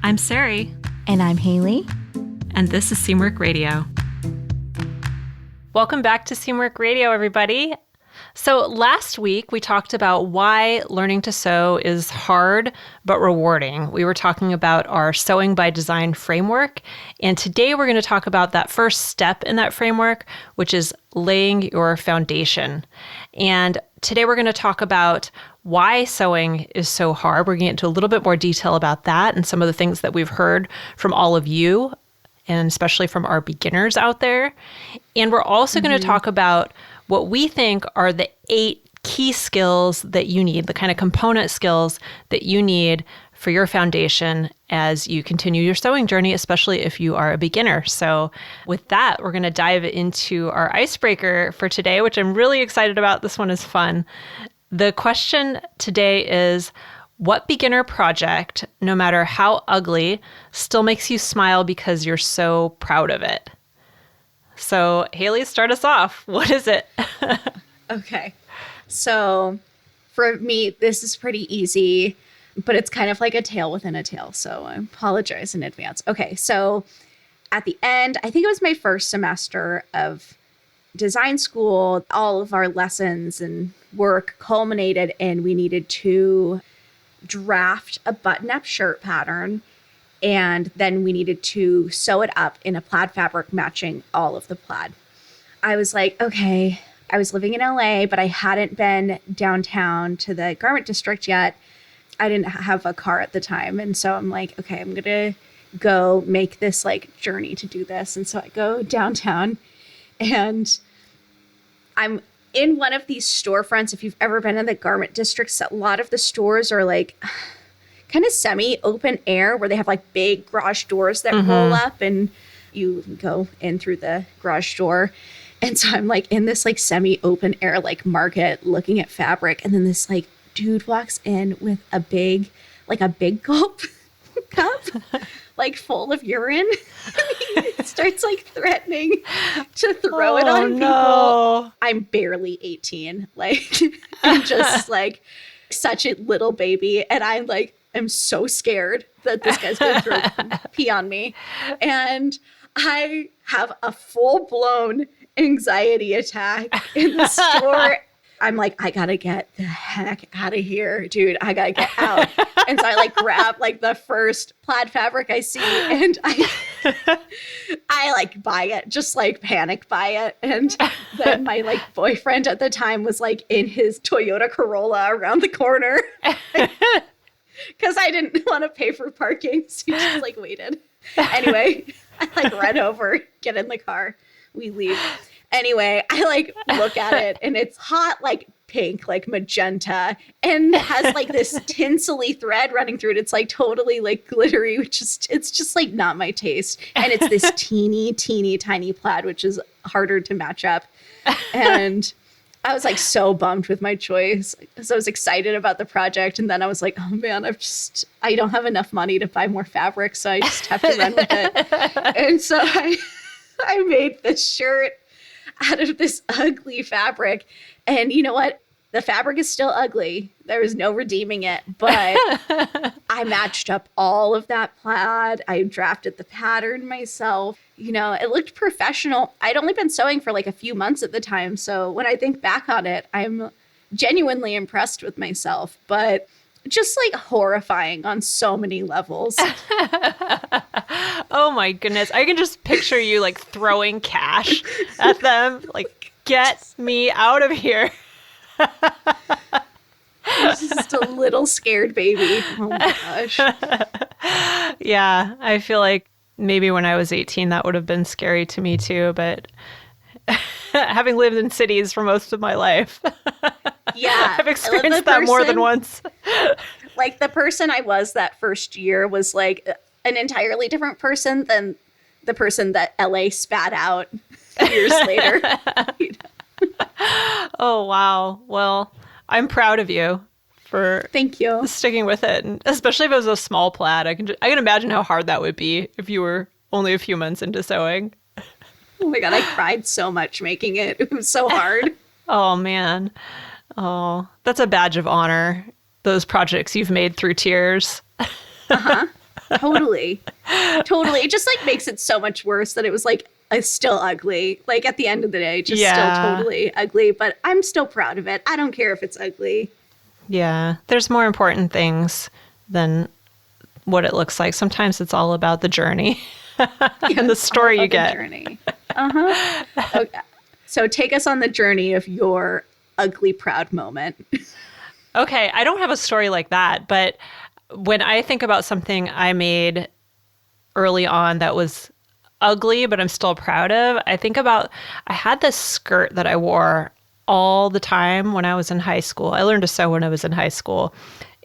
I'm Sarai. And I'm Haley. And this is Seamwork Radio. Welcome back to Seamwork Radio, everybody. So last week, we talked about why learning to sew is hard but rewarding. We were talking about our Sewing by Design framework. And today, we're going to talk about that first step in that framework, which is laying your foundation. And today, we're going to talk about why sewing is so hard. We're going to get into a little bit more detail about that and some of the things that we've heard from all of you, and especially from our beginners out there. And we're also going to talk about what we think are the 8 key skills that you need, the kind of component skills that you need for your foundation as you continue your sewing journey, especially if you are a beginner. So with that, we're going to dive into our icebreaker for today, which I'm really excited about. This one is fun. The question today is, what beginner project, no matter how ugly, still makes you smile because you're so proud of it? So, Haley, start us off. What is it? Okay. So, for me, this is pretty easy, but it's kind of like a tale within a tale. So, I apologize in advance. Okay. So, at the end, I think it was my first semester of design school. All of our lessons and work culminated in we needed to draft a button-up shirt pattern. And then we needed to sew it up in a plaid fabric matching all of the plaid. I was like, okay, I was living in LA, but I hadn't been downtown to the garment district yet. I didn't have a car at the time. And so I'm like, okay, I'm going to go make this like journey to do this. And so I go downtown and I'm in one of these storefronts. If you've ever been in the garment districts, a lot of the stores are like kind of semi-open air where they have like big garage doors that roll up and you go in through the garage door. And so I'm like in this like semi-open air like market looking at fabric. And then this like dude walks in with a big gulp cup like full of urine. He starts like threatening to throw it on people. No. I'm barely 18. Like I'm just like such a little baby. And I'm like, I'm so scared that this guy's going to throw pee on me. And I have a full-blown anxiety attack in the store. I'm like, I got to get the heck out of here, dude. I got to get out. And so I like grab like the first plaid fabric I see and I like buy it, just like panic buy it. And then my like boyfriend at the time was like in his Toyota Corolla around the corner. Because I didn't want to pay for parking. So he just like waited. Anyway, I like run over, get in the car. We leave. Anyway, I like look at it and it's hot like pink, like magenta, and has like this tinsely thread running through it. It's like totally like glittery, it's just like not my taste. And it's this teeny tiny plaid, which is harder to match up. And I was like so bummed with my choice. So I was excited about the project. And then I was like, oh man, I don't have enough money to buy more fabric. So I just have to run with it. And so I made this shirt out of this ugly fabric. And you know what? The fabric is still ugly. There was no redeeming it, but I matched up all of that plaid. I drafted the pattern myself. You know, it looked professional. I'd only been sewing for like a few months at the time. So when I think back on it, I'm genuinely impressed with myself, but just like horrifying on so many levels. Oh my goodness. I can just picture you like throwing cash at them. Like, get me out of here. I was just a little scared baby. Oh my gosh. Yeah, I feel like maybe when I was 18, that would have been scary to me too. But having lived in cities for most of my life, yeah, I've experienced that more than once. Like the person I was that first year was like an entirely different person than the person that LA spat out years later. You know? Oh, wow. Well, I'm proud of you for Thank you. Sticking with it. And especially if it was a small plaid. I can imagine how hard that would be if you were only a few months into sewing. Oh my God, I cried so much making it. It was so hard. Oh, man. Oh, that's a badge of honor. Those projects you've made through tears. Uh-huh. Totally. Totally. It just like makes it so much worse that it was like still ugly. Like at the end of the day, just still totally ugly. But I'm still proud of it. I don't care if it's ugly. Yeah. There's more important things than what it looks like. Sometimes it's all about the journey and the story you get. Journey. Okay. So take us on the journey of your ugly proud moment. Okay. I don't have a story like that, but when I think about something I made early on that was ugly, but I'm still proud of, I think about, I had this skirt that I wore all the time when I was in high school. I learned to sew when I was in high school.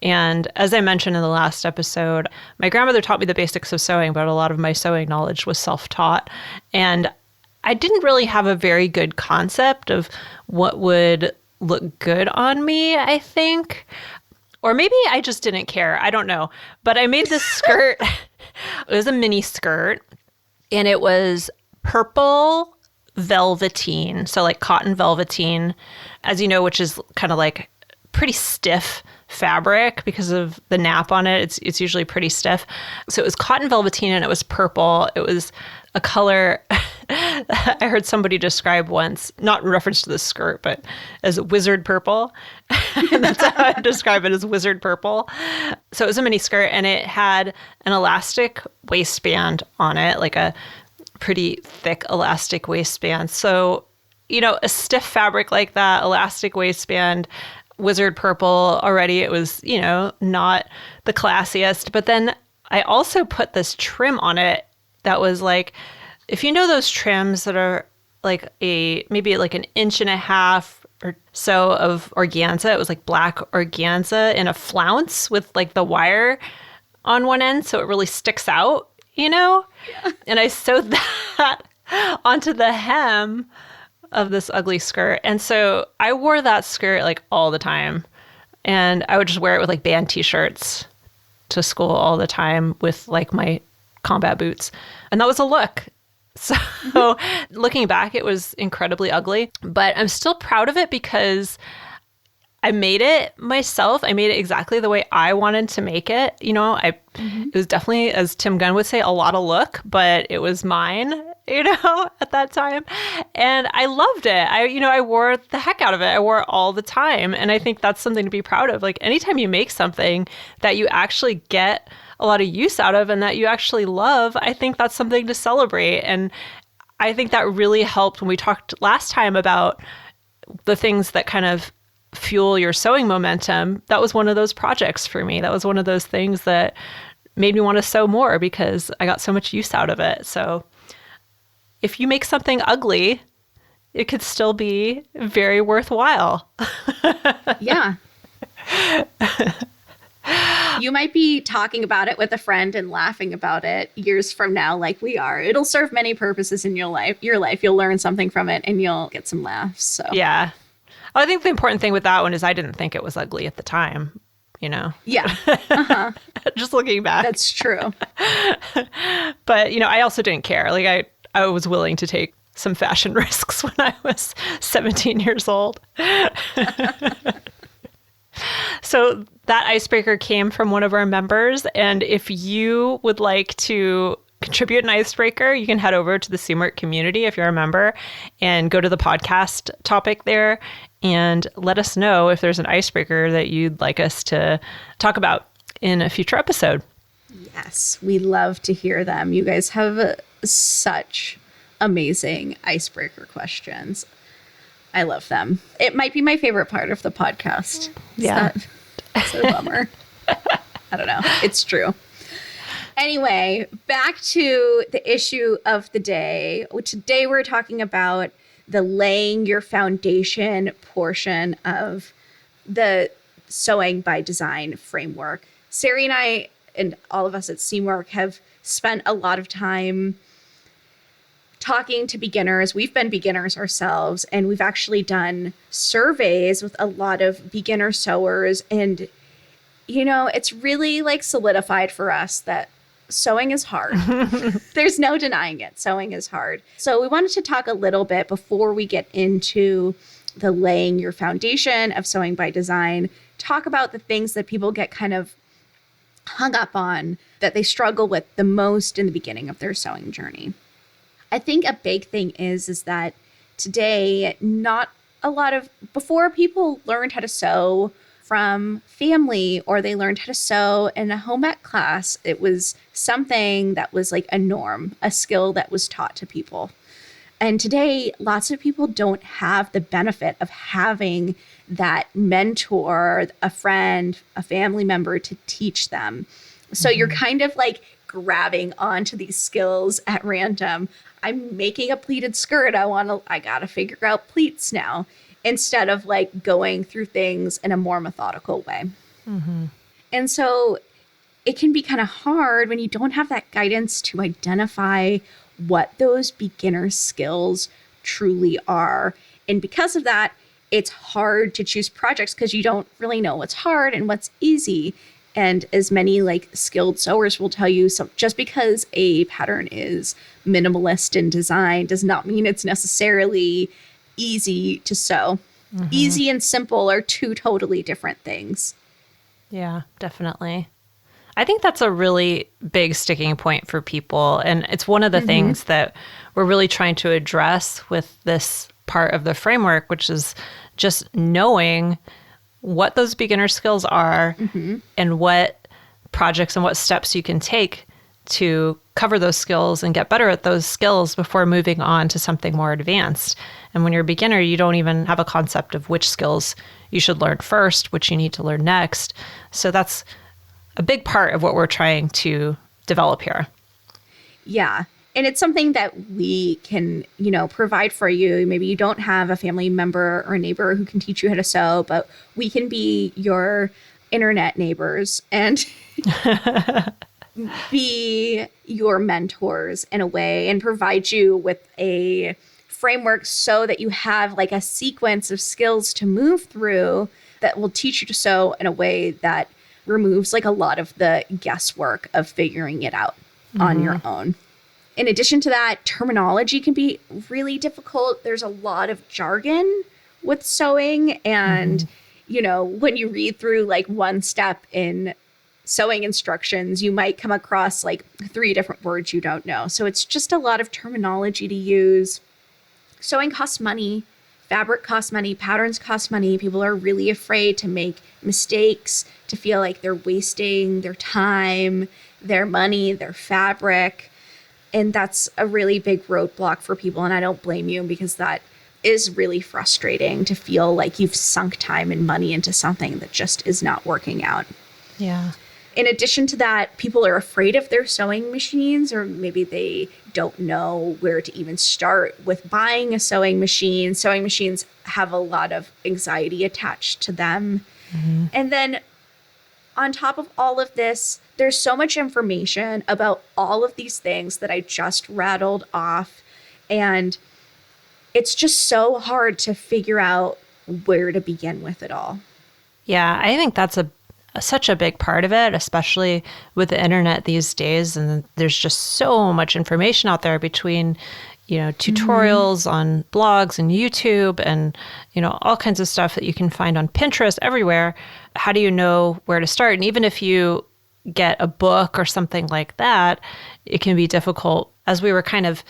And as I mentioned in the last episode, my grandmother taught me the basics of sewing, but a lot of my sewing knowledge was self-taught. And I didn't really have a very good concept of what would look good on me, I think. Or maybe I just didn't care. I don't know. But I made this skirt. It was a mini skirt, and it was purple velveteen. So like cotton velveteen, as you know, which is kind of like pretty stiff fabric because of the nap on it. It's usually pretty stiff. So it was cotton velveteen and it was purple. It was a color I heard somebody describe once, not in reference to the skirt, but as wizard purple. That's how I describe it, as wizard purple. So it was a mini skirt and it had an elastic waistband on it, like a pretty thick elastic waistband. So, you know, a stiff fabric like that, elastic waistband, wizard purple, already it was, you know, not the classiest. But then I also put this trim on it that was like, if you know those trims that are like maybe like an inch and a half or so of organza, it was like black organza in a flounce with like the wire on one end so it really sticks out, you know? Yeah. And I sewed that onto the hem of this ugly skirt. And so I wore that skirt like all the time. And I would just wear it with like band t-shirts to school all the time with like my combat boots. And that was a look. So looking back, it was incredibly ugly, but I'm still proud of it because I made it myself. I made it exactly the way I wanted to make it. You know, it was definitely, as Tim Gunn would say, a lot of look, but it was mine, you know, at that time. And I loved it. I wore the heck out of it. I wore it all the time. And I think that's something to be proud of. Like anytime you make something that you actually get a lot of use out of and that you actually love, I think that's something to celebrate. And I think that really helped when we talked last time about the things that kind of fuel your sewing momentum. That was one of those projects for me. That was one of those things that made me want to sew more because I got so much use out of it. So if you make something ugly, it could still be very worthwhile. Yeah. You might be talking about it with a friend and laughing about it years from now, like we are. It'll serve many purposes in your life. You'll learn something from it and you'll get some laughs. So yeah. I think the important thing with that one is I didn't think it was ugly at the time, you know? Yeah. Uh-huh. Just looking back. That's true. But, you know, I also didn't care. Like I was willing to take some fashion risks when I was 17 years old. So that icebreaker came from one of our members. And if you would like to contribute an icebreaker, you can head over to the Seamwork community if you're a member and go to the podcast topic there and let us know if there's an icebreaker that you'd like us to talk about in a future episode. Yes, we love to hear them. You guys have such amazing icebreaker questions. I love them. It might be my favorite part of the podcast. Yeah. It's a bummer. I don't know. It's true. Anyway, back to the issue of the day. Today we're talking about the laying your foundation portion of the Sewing by Design framework. Sarai and I, and all of us at Seamwork, have spent a lot of time talking to beginners. We've been beginners ourselves, and we've actually done surveys with a lot of beginner sewers. And, you know, it's really like solidified for us that sewing is hard. There's no denying it. Sewing is hard. So we wanted to talk a little bit before we get into the laying your foundation of Sewing by Design, talk about the things that people get kind of hung up on that they struggle with the most in the beginning of their sewing journey. I think a big thing is that today, not a lot of, before people learned how to sew from family or they learned how to sew in a home ec class, it was something that was like a norm, a skill that was taught to people. And today, lots of people don't have the benefit of having that mentor, a friend, a family member to teach them. So you're kind of like grabbing onto these skills at random. I'm making a pleated skirt. I gotta figure out pleats now, instead of like going through things in a more methodical way. And so it can be kind of hard when you don't have that guidance to identify what those beginner skills truly are. And because of that, it's hard to choose projects because you don't really know what's hard and what's easy. And as many like skilled sewers will tell you, so just because a pattern is minimalist in design does not mean it's necessarily easy to sew. Easy and simple are two totally different things. Yeah, definitely. I think that's a really big sticking point for people. And it's one of the things that we're really trying to address with this part of the framework, which is just knowing what those beginner skills are and what projects and what steps you can take to cover those skills and get better at those skills before moving on to something more advanced. And when you're a beginner, you don't even have a concept of which skills you should learn first, which you need to learn next. So that's a big part of what we're trying to develop here. Yeah. And it's something that we can, provide for you. Maybe you don't have a family member or a neighbor who can teach you how to sew, but we can be your internet neighbors and be your mentors in a way and provide you with a framework so that you have like a sequence of skills to move through that will teach you to sew in a way that removes like a lot of the guesswork of figuring it out on your own. In addition to that, terminology can be really difficult. There's a lot of jargon with sewing. And, when you read through like one step in sewing instructions, you might come across like 3 different words you don't know. So it's just a lot of terminology to use. Sewing costs money. Fabric costs money. Patterns cost money. People are really afraid to make mistakes, to feel like they're wasting their time, their money, their fabric. And that's a really big roadblock for people. And I don't blame you, because that is really frustrating to feel like you've sunk time and money into something that just is not working out. Yeah. In addition to that, people are afraid of their sewing machines, or maybe they don't know where to even start with buying a sewing machine. Sewing machines have a lot of anxiety attached to them. And then on top of all of this, there's so much information about all of these things that I just rattled off. And it's just so hard to figure out where to begin with it all. Yeah, I think that's such a big part of it, especially with the internet these days. And there's just so much information out there between, tutorials on blogs and YouTube and, all kinds of stuff that you can find on Pinterest, everywhere. How do you know where to start? And even if you get a book or something like that, it can be difficult. As we were kind of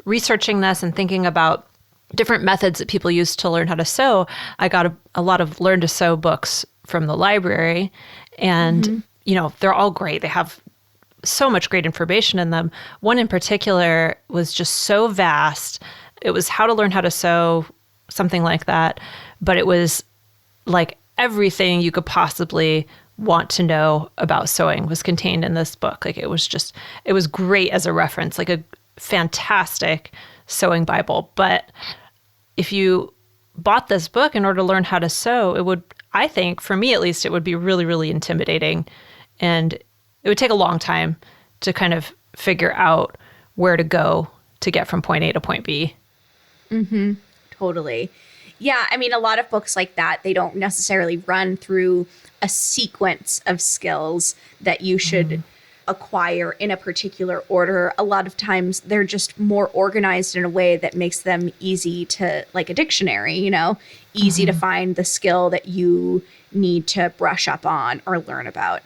researching this and thinking about different methods that people use to learn how to sew, I got a lot of learn to sew books from the library. And, they're all great. They have so much great information in them. One in particular was just so vast. It was how to learn how to sew, something like that. But it was like everything you could possibly want to know about sewing was contained in this book. Like it was great as a reference, like a fantastic sewing Bible. But if you bought this book in order to learn how to sew, it would, I think, for me at least, it would be really, really intimidating. And it would take a long time to kind of figure out where to go to get from point A to point B. Totally. Yeah, I mean, a lot of books like that, they don't necessarily run through a sequence of skills that you should acquire in a particular order. A lot of times they're just more organized in a way that makes them easy to, like a dictionary, easy to find the skill that you need to brush up on or learn about.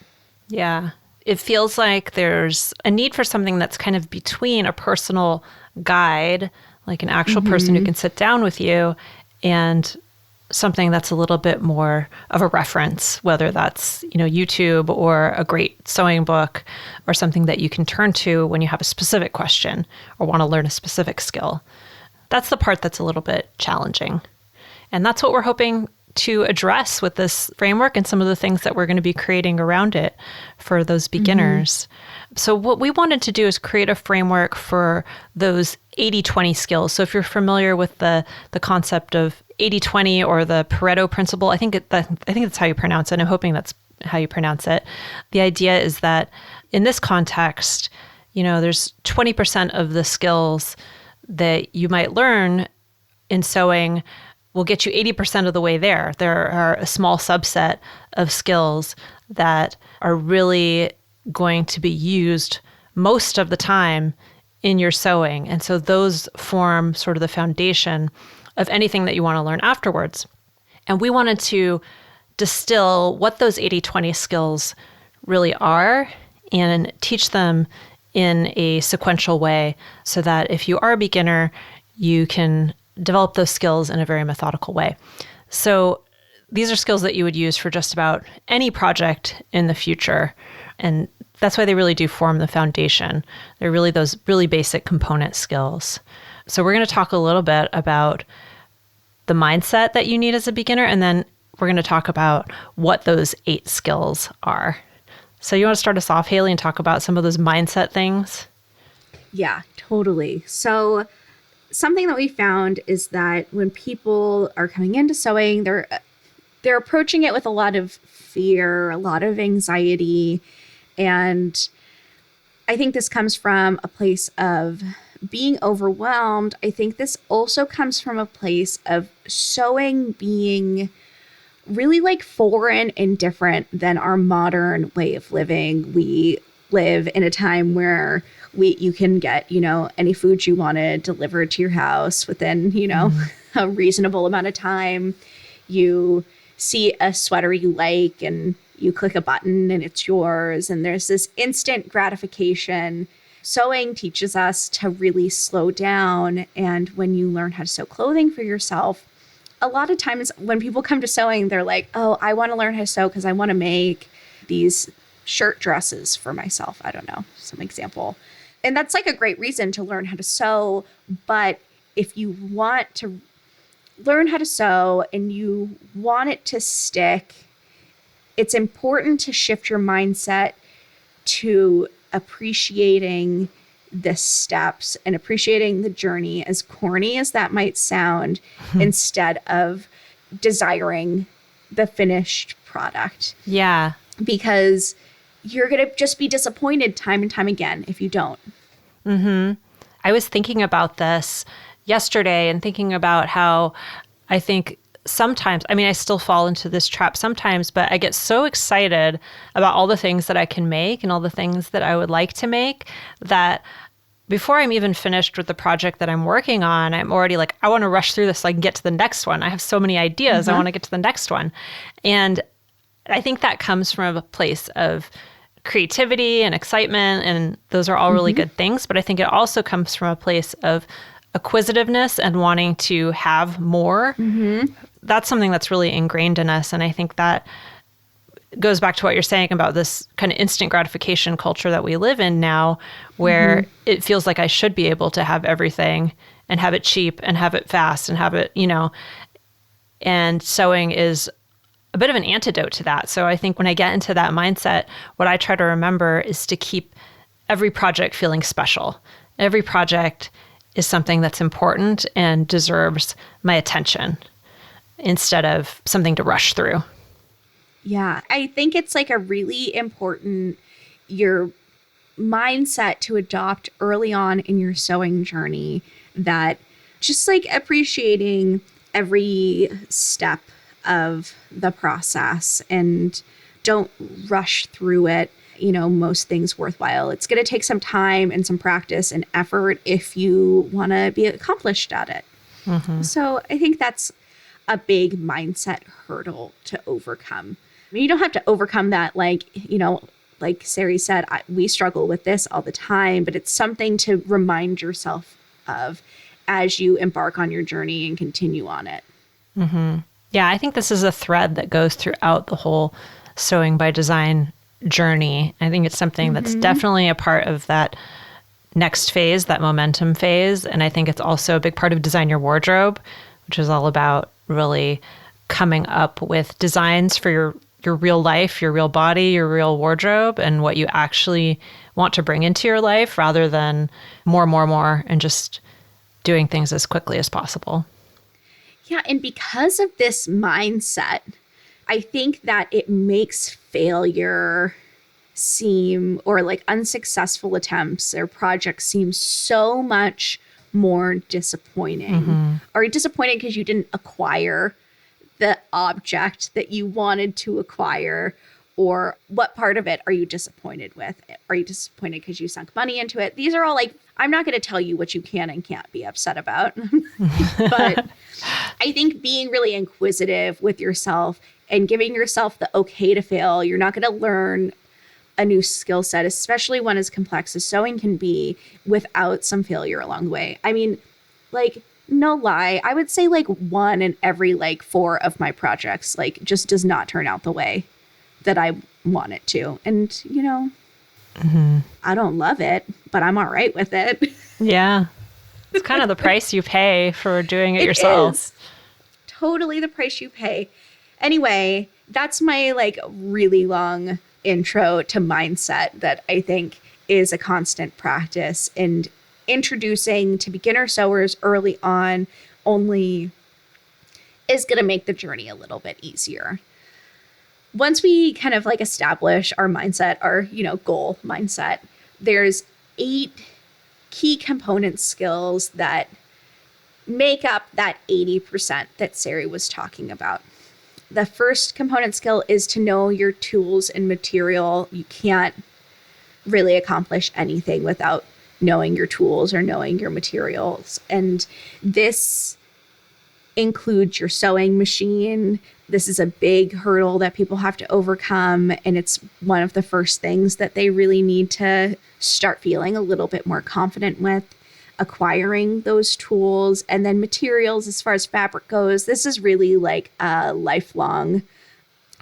Yeah. it feels like there's a need for something that's kind of between a personal guide, like an actual person who can sit down with you, and something that's a little bit more of a reference, whether that's, YouTube or a great sewing book or something that you can turn to when you have a specific question or want to learn a specific skill. That's the part that's a little bit challenging. And that's what we're hoping to address with this framework and some of the things that we're going to be creating around it for those beginners. So what we wanted to do is create a framework for those 80-20 skills. So if you're familiar with the concept of 80-20 or the Pareto principle, I think that's how you pronounce it. I'm hoping that's how you pronounce it. The idea is that in this context, there's 20% of the skills that you might learn in sewing will get you 80% of the way there. There are a small subset of skills that are really going to be used most of the time in your sewing. And so those form sort of the foundation of anything that you want to learn afterwards. And we wanted to distill what those 80-20 skills really are and teach them in a sequential way so that if you are a beginner, you can develop those skills in a very methodical way. So these are skills that you would use for just about any project in the future. And that's why they really do form the foundation. They're really those really basic component skills. So we're going to talk a little bit about the mindset that you need as a beginner, and then we're going to talk about what those 8 skills are. So you want to start us off, Haley, and talk about some of those mindset things? Yeah, totally. So something that we found is that when people are coming into sewing, they're approaching it with a lot of fear, a lot of anxiety. And I think this comes from a place of being overwhelmed. I think this also comes from a place of sewing being really like foreign and different than our modern way of living. We live in a time where you can get, any food you wanted delivered to your house within, a reasonable amount of time. You see a sweater you like and you click a button and it's yours. And there's this instant gratification. Sewing teaches us to really slow down. And when you learn how to sew clothing for yourself, a lot of times when people come to sewing, they're like, oh, I want to learn how to sew because I want to make these shirt dresses for myself. I don't know, some example. And that's like a great reason to learn how to sew. But if you want to learn how to sew and you want it to stick, it's important to shift your mindset to appreciating the steps and appreciating the journey, as corny as that might sound, instead of desiring the finished product. Yeah. Because you're going to just be disappointed time and time again if you don't. I was thinking about this yesterday and thinking about how I think sometimes, I still fall into this trap sometimes, but I get so excited about all the things that I can make and all the things that I would like to make that before I'm even finished with the project that I'm working on, I'm already like, I want to rush through this so I can get to the next one. I have so many ideas. I want to get to the next one. And I think that comes from a place of creativity and excitement, and those are all really good things. But I think it also comes from a place of acquisitiveness and wanting to have more. That's something that's really ingrained in us. And I think that goes back to what you're saying about this kind of instant gratification culture that we live in now, where it feels like I should be able to have everything and have it cheap and have it fast and have it, and sewing is a bit of an antidote to that. So I think when I get into that mindset, what I try to remember is to keep every project feeling special. Every project is something that's important and deserves my attention instead of something to rush through. Yeah, I think it's like a really important, your mindset to adopt early on in your sewing journey, that just like appreciating every step of the process and don't rush through it. Most things worthwhile. It's going to take some time and some practice and effort if you want to be accomplished at it. So I think that's a big mindset hurdle to overcome. You don't have to overcome that like Sari said, we struggle with this all the time, but it's something to remind yourself of as you embark on your journey and continue on it. Yeah, I think this is a thread that goes throughout the whole sewing by design journey. I think it's something that's definitely a part of that next phase, that momentum phase. And I think it's also a big part of Design Your Wardrobe, which is all about really coming up with designs for your real life, your real body, your real wardrobe, and what you actually want to bring into your life rather than more, and just doing things as quickly as possible. Yeah, and because of this mindset, I think that it makes failure seem, or like unsuccessful attempts or projects seem so much more disappointing. Are you disappointed because you didn't acquire the object that you wanted to acquire? Or what part of it are you disappointed with? Are you disappointed because you sunk money into it? These are all like, I'm not going to tell you what you can and can't be upset about. But I think being really inquisitive with yourself and giving yourself the okay to fail, you're not going to learn a new skill set, especially one as complex as sewing can be, without some failure along the way. I mean, like, no lie, I would say like 1 in every like 4 of my projects like just does not turn out the way that I want it to. And, you know, I don't love it, but I'm all right with it. Yeah. It's kind of the price you pay for doing it yourself. Is totally the price you pay. Anyway, that's my like really long intro to mindset that I think is a constant practice, and introducing to beginner sewers early on only is going to make the journey a little bit easier. Once we kind of like establish our mindset, our, you know, goal mindset, there's 8 key component skills that make up that 80% that Sari was talking about. The first component skill is to know your tools and material. You can't really accomplish anything without knowing your tools or knowing your materials. And this includes your sewing machine. This is a big hurdle that people have to overcome. And it's one of the first things that they really need to start feeling a little bit more confident with. Acquiring those tools, and then materials as far as fabric goes. This is really like a lifelong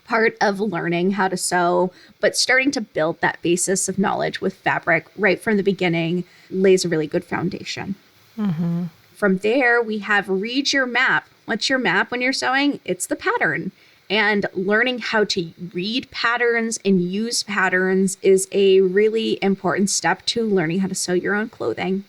part of learning how to sew, but starting to build that basis of knowledge with fabric right from the beginning lays a really good foundation. From there, we have read your map. What's your map when you're sewing? It's the pattern. And learning how to read patterns and use patterns is a really important step to learning how to sew your own clothing.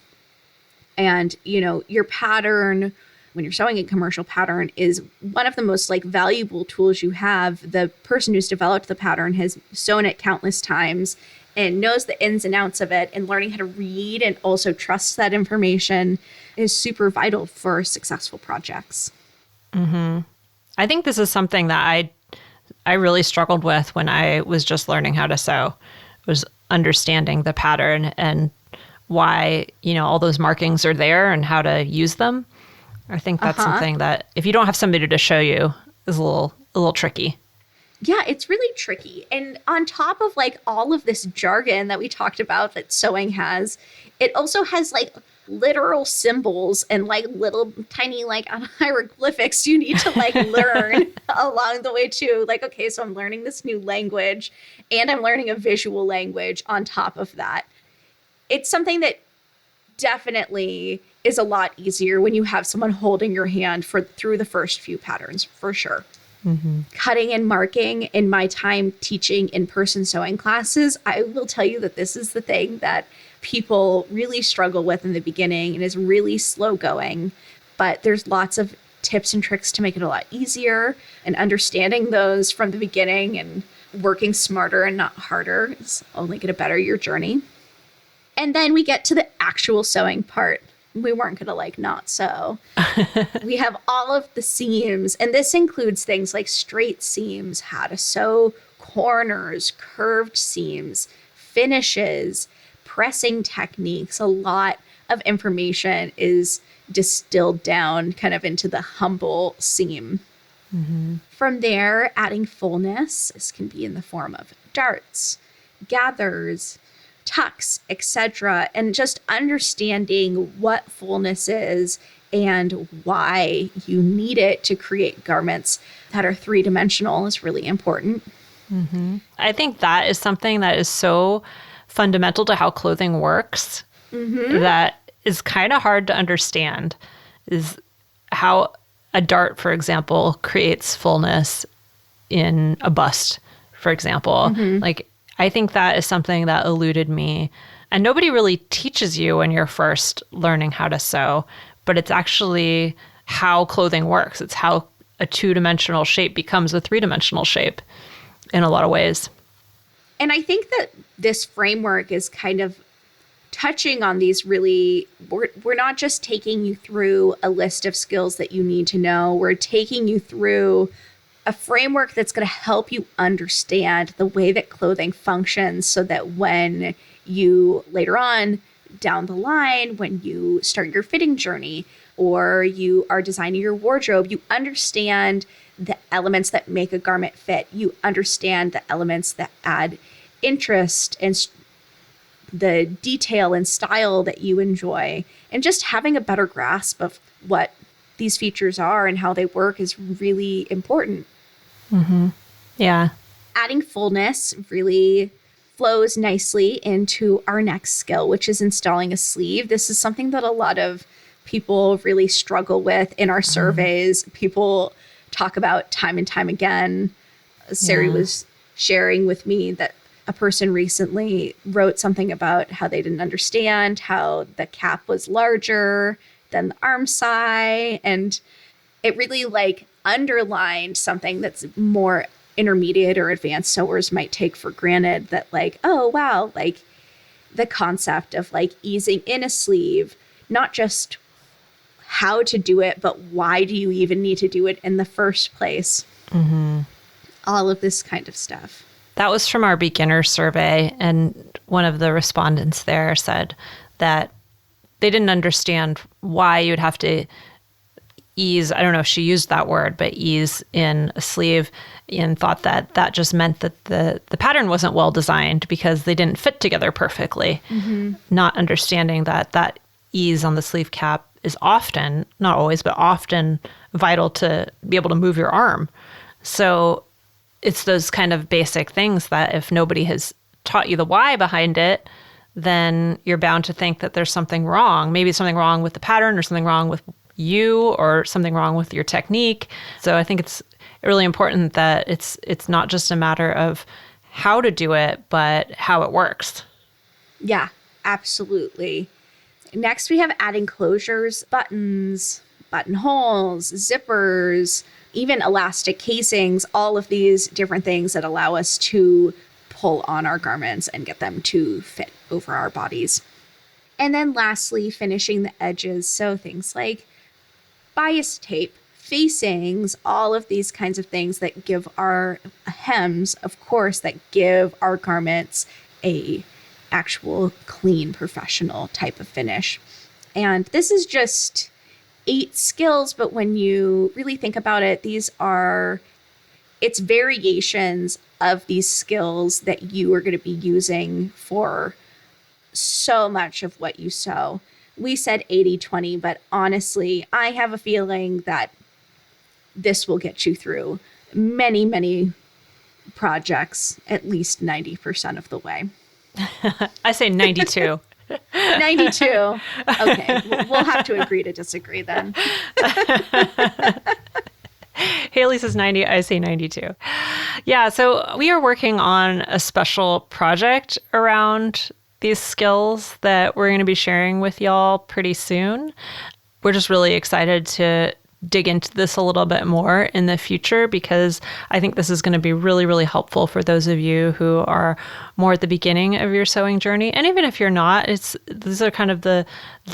And, you know, your pattern, when you're sewing a commercial pattern, is one of the most like valuable tools you have. The person who's developed the pattern has sewn it countless times and knows the ins and outs of it, and learning how to read and also trust that information is super vital for successful projects. I think this is something that I really struggled with when I was just learning how to sew, was understanding the pattern and why, you know, all those markings are there and how to use them. I think that's something that if you don't have somebody to show you is a little tricky. Yeah, it's really tricky. And on top of like all of this jargon that we talked about that sewing has, it also has like literal symbols and like little tiny like hieroglyphics you need to like learn along the way too. Like, okay, so I'm learning this new language and I'm learning a visual language on top of that. It's something that definitely is a lot easier when you have someone holding your hand through the first few patterns, for sure. Cutting and marking. In my time teaching in-person sewing classes, I will tell you that this is the thing that people really struggle with in the beginning and is really slow going. But there's lots of tips and tricks to make it a lot easier, and understanding those from the beginning and working smarter and not harder is only going to better your journey. And then we get to the actual sewing part. We weren't going to like not sew. We have all of the seams, and this includes things like straight seams, how to sew corners, curved seams, finishes, pressing techniques. A lot of information is distilled down kind of into the humble seam. From there, adding fullness. This can be in the form of darts, gathers, tucks, etc., and just understanding what fullness is and why you need it to create garments that are three-dimensional is really important. I think that is something that is so fundamental to how clothing works that is kind of hard to understand, is how a dart, for example, creates fullness in a bust, for example. Like, I think that is something that eluded me. And nobody really teaches you when you're first learning how to sew, but it's actually how clothing works. It's how a two-dimensional shape becomes a three-dimensional shape in a lot of ways. And I think that this framework is kind of touching on these really, we're not just taking you through a list of skills that you need to know. We're taking you through a framework that's going to help you understand the way that clothing functions so that when you later on down the line, when you start your fitting journey or you are designing your wardrobe, you understand the elements that make a garment fit. You understand the elements that add interest and the detail and style that you enjoy. And just having a better grasp of what these features are and how they work is really important. Yeah. Adding fullness really flows nicely into our next skill, which is installing a sleeve. This is something that a lot of people really struggle with in our surveys. People talk about time and time again. Sari was sharing with me that a person recently wrote something about how they didn't understand how the cap was larger than the arm side. And it really like underlined something that's more intermediate or advanced sewers might take for granted, that like, oh, wow, like the concept of like easing in a sleeve, not just how to do it, but why do you even need to do it in the first place? All of this kind of stuff. That was from our beginner survey. And one of the respondents there said that they didn't understand why you'd have to ease, I don't know if she used that word, but ease in a sleeve, and thought that that just meant that the pattern wasn't well designed because they didn't fit together perfectly. Not understanding that that ease on the sleeve cap is often, not always, but often vital to be able to move your arm. So it's those kind of basic things that if nobody has taught you the why behind it, then you're bound to think that there's something wrong. Maybe something wrong with the pattern or something wrong with you or something wrong with your technique. So I think it's really important that it's not just a matter of how to do it, but how it works. Yeah, absolutely. Next, we have adding closures, buttons, buttonholes, zippers, even elastic casings, all of these different things that allow us to pull on our garments and get them to fit over our bodies. And then lastly, finishing the edges. So things like bias tape, facings, all of these kinds of things that give our hems, of course, that give our garments a actual clean, professional type of finish. And this is just 8 skills, but when you really think about it, it's variations of these skills that you are going to be using for so much of what you sew. We said 80-20, but honestly, I have a feeling that this will get you through many, many projects, at least 90% of the way. I say 92. 92. Okay, we'll have to agree to disagree then. Haley says 90, I say 92. Yeah, so we are working on a special project around these skills that we're going to be sharing with y'all pretty soon. We're just really excited to dig into this a little bit more in the future because I think this is going to be really, really helpful for those of you who are more at the beginning of your sewing journey. And even if you're not, these are kind of the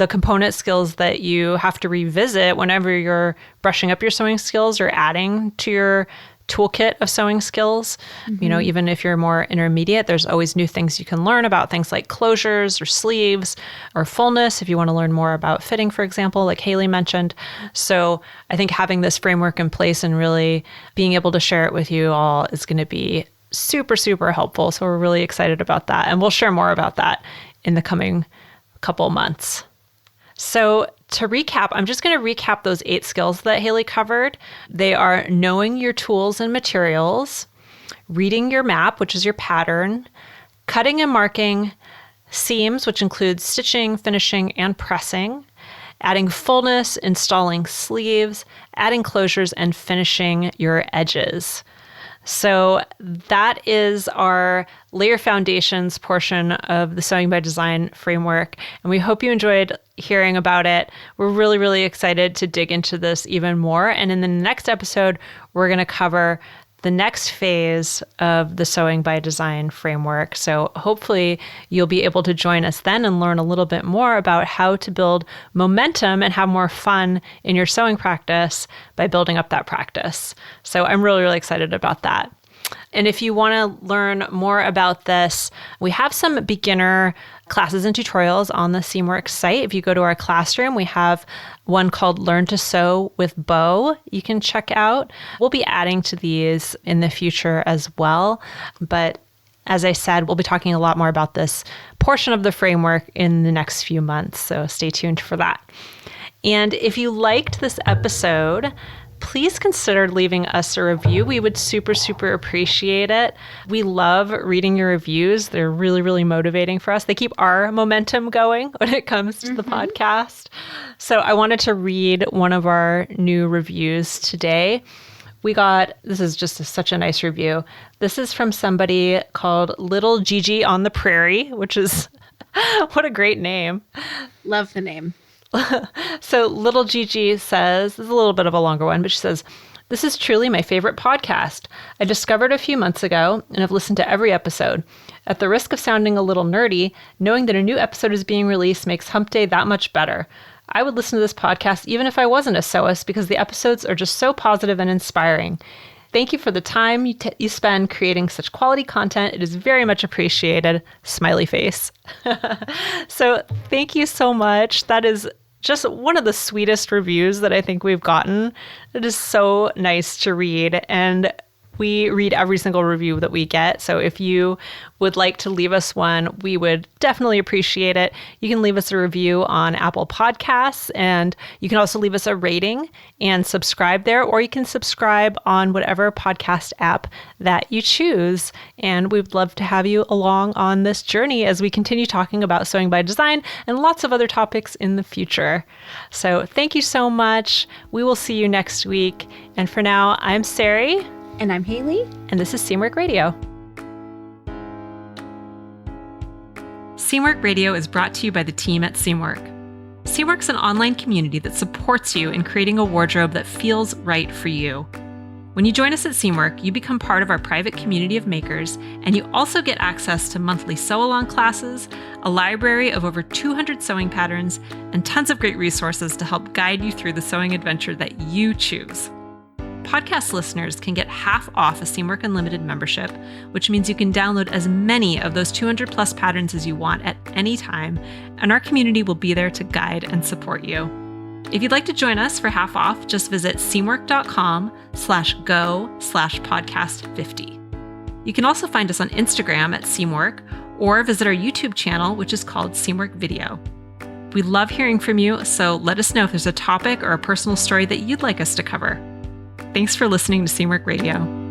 component skills that you have to revisit whenever you're brushing up your sewing skills or adding to your toolkit of sewing skills. You know, even if you're more intermediate, there's always new things you can learn about things like closures or sleeves or fullness if you want to learn more about fitting, for example, like Haley mentioned. So I think having this framework in place and really being able to share it with you all is going to be super, super helpful. So we're really excited about that. And we'll share more about that in the coming couple months. So to recap, I'm just going to recap those 8 skills that Haley covered. They are knowing your tools and materials, reading your map, which is your pattern, cutting and marking, seams, which includes stitching, finishing, and pressing, adding fullness, installing sleeves, adding closures, and finishing your edges. So that is our layer foundations portion of the Sewing by Design framework. And we hope you enjoyed hearing about it. We're really, really excited to dig into this even more. And in the next episode, we're going to cover the next phase of the Sewing by Design framework. So hopefully you'll be able to join us then and learn a little bit more about how to build momentum and have more fun in your sewing practice by building up that practice. So I'm really, really excited about that. And if you want to learn more about this, we have some beginner classes and tutorials on the Seamworks site. If you go to our classroom, we have one called Learn to Sew with Bow you can check out. We'll be adding to these in the future as well. But as I said, we'll be talking a lot more about this portion of the framework in the next few months. So stay tuned for that. And if you liked this episode, please consider leaving us a review. We would super, super appreciate it. We love reading your reviews. They're really, really motivating for us. They keep our momentum going when it comes to the podcast. So I wanted to read one of our new reviews today. This is just such a nice review. This is from somebody called Little Gigi on the Prairie, which is, what a great name. Love the name. So Little Gigi says, this is a little bit of a longer one, but she says, "This is truly my favorite podcast. I discovered a few months ago and have listened to every episode. At the risk of sounding a little nerdy, knowing that a new episode is being released makes Hump Day that much better. I would listen to this podcast even if I wasn't a sewist because the episodes are just so positive and inspiring. Thank you for the time you spend creating such quality content. It is very much appreciated." Smiley face. So thank you so much. That is just one of the sweetest reviews that I think we've gotten. It is so nice to read, and we read every single review that we get. So if you would like to leave us one, we would definitely appreciate it. You can leave us a review on Apple Podcasts, and you can also leave us a rating and subscribe there, or you can subscribe on whatever podcast app that you choose. And we'd love to have you along on this journey as we continue talking about sewing by design and lots of other topics in the future. So thank you so much. We will see you next week. And for now, I'm Sarai. And I'm Haley. And this is Seamwork Radio. Seamwork Radio is brought to you by the team at Seamwork. Seamwork's an online community that supports you in creating a wardrobe that feels right for you. When you join us at Seamwork, you become part of our private community of makers, and you also get access to monthly sew-along classes, a library of over 200 sewing patterns, and tons of great resources to help guide you through the sewing adventure that you choose. Podcast listeners can get half off a Seamwork Unlimited membership, which means you can download as many of those 200 plus patterns as you want at any time, and our community will be there to guide and support you. If you'd like to join us for half off, just visit seamwork.com/go/podcast50. You can also find us on Instagram at Seamwork, or visit our YouTube channel, which is called Seamwork Video. We love hearing from you, so let us know if there's a topic or a personal story that you'd like us to cover. Thanks for listening to Seamwork Radio.